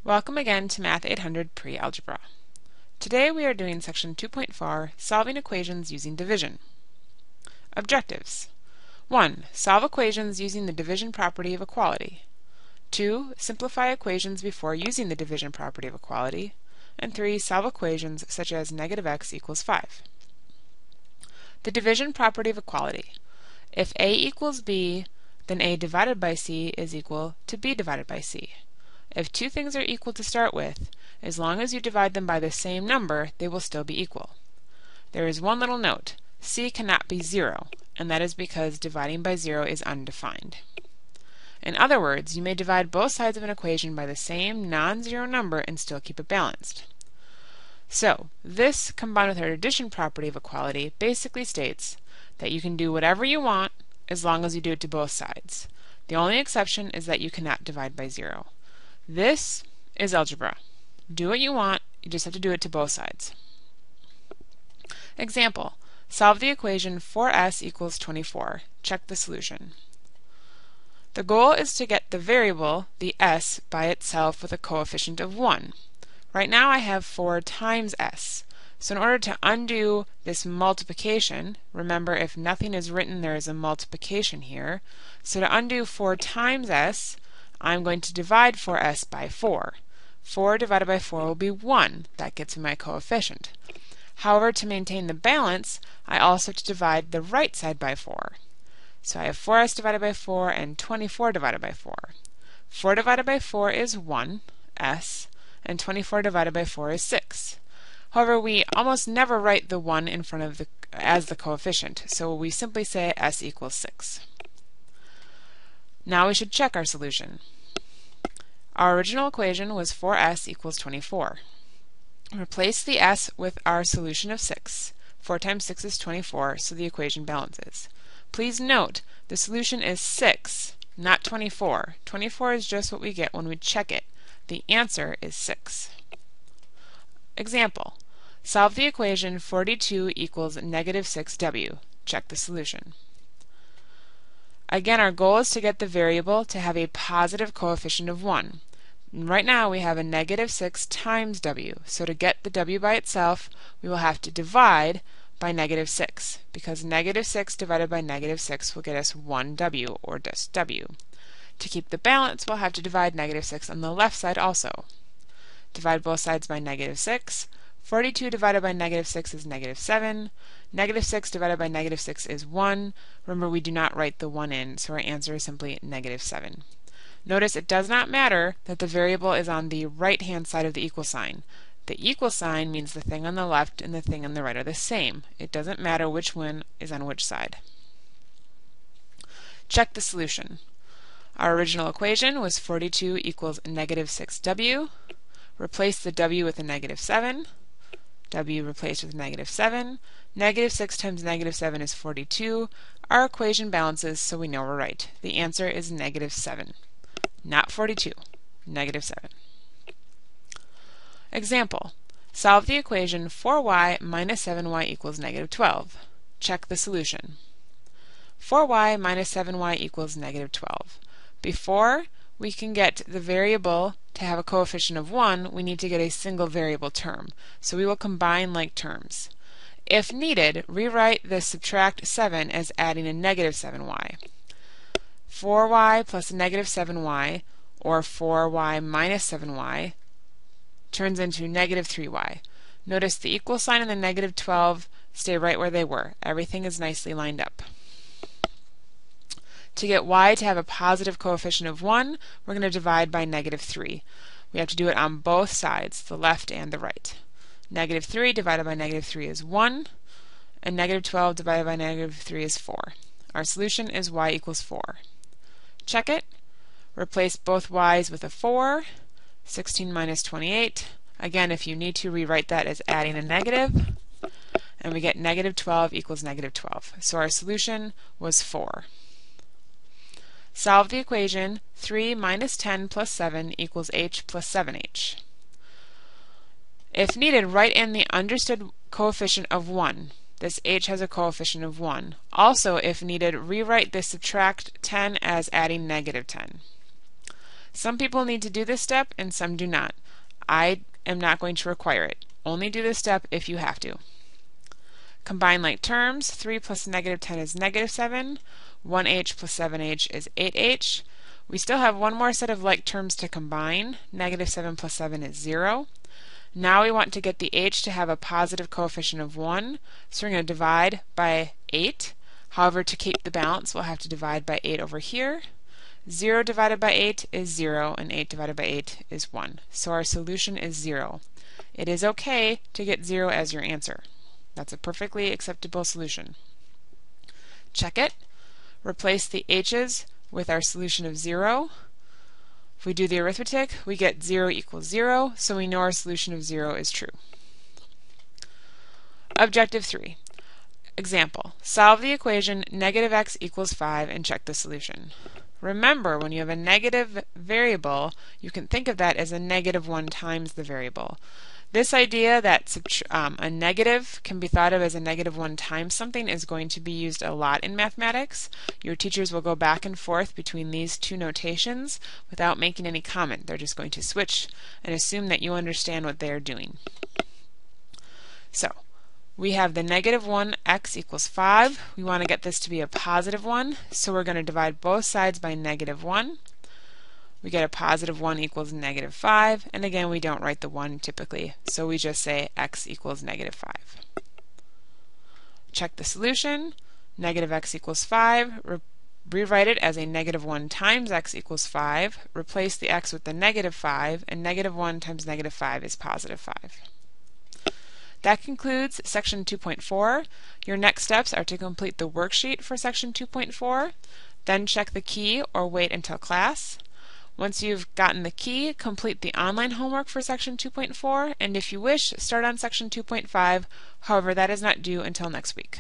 Welcome again to Math 800 Pre-Algebra. Today we are doing section 2.4, Solving Equations Using Division. Objectives. 1. Solve equations using the division property of equality. 2. Simplify equations before using the division property of equality. And 3. Solve equations such as -x equals 5. The division property of equality. If a equals b, then a divided by c is equal to b divided by c. If two things are equal to start with, as long as you divide them by the same number, they will still be equal. There is one little note. C cannot be 0, and that is because dividing by 0 is undefined. In other words, you may divide both sides of an equation by the same non-zero number and still keep it balanced. So, this, combined with our addition property of equality, basically states that you can do whatever you want as long as you do it to both sides. The only exception is that you cannot divide by 0. This is algebra. Do what you want, you just have to do it to both sides. Example, solve the equation 4s equals 24. Check the solution. The goal is to get the variable, the s, by itself with a coefficient of 1. Right now I have 4 times s. So in order to undo this multiplication, remember if nothing is written there is a multiplication here. So to undo 4 times s, I'm going to divide 4s by 4. 4 divided by 4 will be 1. That gets me my coefficient. However, to maintain the balance, I also have to divide the right side by 4. So I have 4s divided by 4 and 24 divided by 4. 4 divided by 4 is 1s, and 24 divided by 4 is 6. However, we almost never write the 1 in front of as the coefficient, so we simply say s equals 6. Now we should check our solution. Our original equation was 4s equals 24. Replace the s with our solution of 6. 4 times 6 is 24, so the equation balances. Please note, the solution is 6, not 24. 24 is just what we get when we check it. The answer is 6. Example, solve the equation 42 equals -6w. Check the solution. Again, our goal is to get the variable to have a positive coefficient of 1. And right now we have a -6 times w, so to get the w by itself, we will have to divide by -6, because -6 divided by -6 will get us 1w, or just w. To keep the balance, we'll have to divide -6 on the left side also. Divide both sides by -6. 42 divided by -6 is -7. -6 divided by -6 is 1. Remember, we do not write the 1 in, so our answer is simply -7. Notice it does not matter that the variable is on the right-hand side of the equal sign. The equal sign means the thing on the left and the thing on the right are the same. It doesn't matter which one is on which side. Check the solution. Our original equation was 42 equals -6w. Replace the w with a -7. W replaced with -7. -6 times -7 is 42. Our equation balances, so we know we're right. The answer is -7. Not 42, -7. Example, solve the equation 4y minus 7y equals -12. Check the solution. 4y minus 7y equals -12. Before we can get the variable to have a coefficient of 1, we need to get a single variable term. So we will combine like terms. If needed, rewrite the subtract 7 as adding a -7y. 4y plus a -7y, or 4y minus 7y, turns into -3y. Notice the equal sign and the -12 stay right where they were. Everything is nicely lined up. To get y to have a positive coefficient of 1, we're going to divide by -3. We have to do it on both sides, the left and the right. -3 divided by -3 is 1, and -12 divided by -3 is 4. Our solution is y equals 4. Check it. Replace both y's with a 4. 16 minus 28. Again, if you need to, rewrite that as adding a negative. And we get -12 equals -12. So our solution was 4. Solve the equation 3 minus 10 plus 7 equals h plus 7h. If needed, write in the understood coefficient of 1. This h has a coefficient of 1. Also, if needed, rewrite the subtract 10 as adding -10. Some people need to do this step and some do not. I am not going to require it. Only do this step if you have to. Combine like terms. 3 plus negative 10 is negative 7. 1h plus 7h is 8h. We still have one more set of like terms to combine. Negative 7 plus 7 is 0. Now we want to get the h to have a positive coefficient of 1, so we're going to divide by 8. However, to keep the balance, we'll have to divide by 8 over here. 0 divided by 8 is 0, and 8 divided by 8 is 1. So our solution is 0. It is okay to get 0 as your answer. That's a perfectly acceptable solution. Check it. Replace the h's with our solution of 0. If we do the arithmetic, we get 0 equals 0, so we know our solution of 0 is true. Objective 3. Example. Solve the equation negative x equals 5 and check the solution. Remember, when you have a negative variable, you can think of that as a negative 1 times the variable. This idea that a negative can be thought of as a negative 1 times something is going to be used a lot in mathematics. Your teachers will go back and forth between these two notations without making any comment. They're just going to switch and assume that you understand what they are doing. So, we have the negative 1, x equals 5. We want to get this to be a positive 1, so we're going to divide both sides by negative 1. We get a positive 1 equals negative 5, and again we don't write the 1 typically, so we just say x equals negative 5. Check the solution. Negative x equals 5. Rewrite it as a negative 1 times x equals 5. Replace the x with the negative 5, and negative 1 times negative 5 is positive 5. That concludes section 2.4. Your next steps are to complete the worksheet for section 2.4, then check the key or wait until class. Once you've gotten the key, complete the online homework for section 2.4, and if you wish, start on section 2.5. However, that is not due until next week.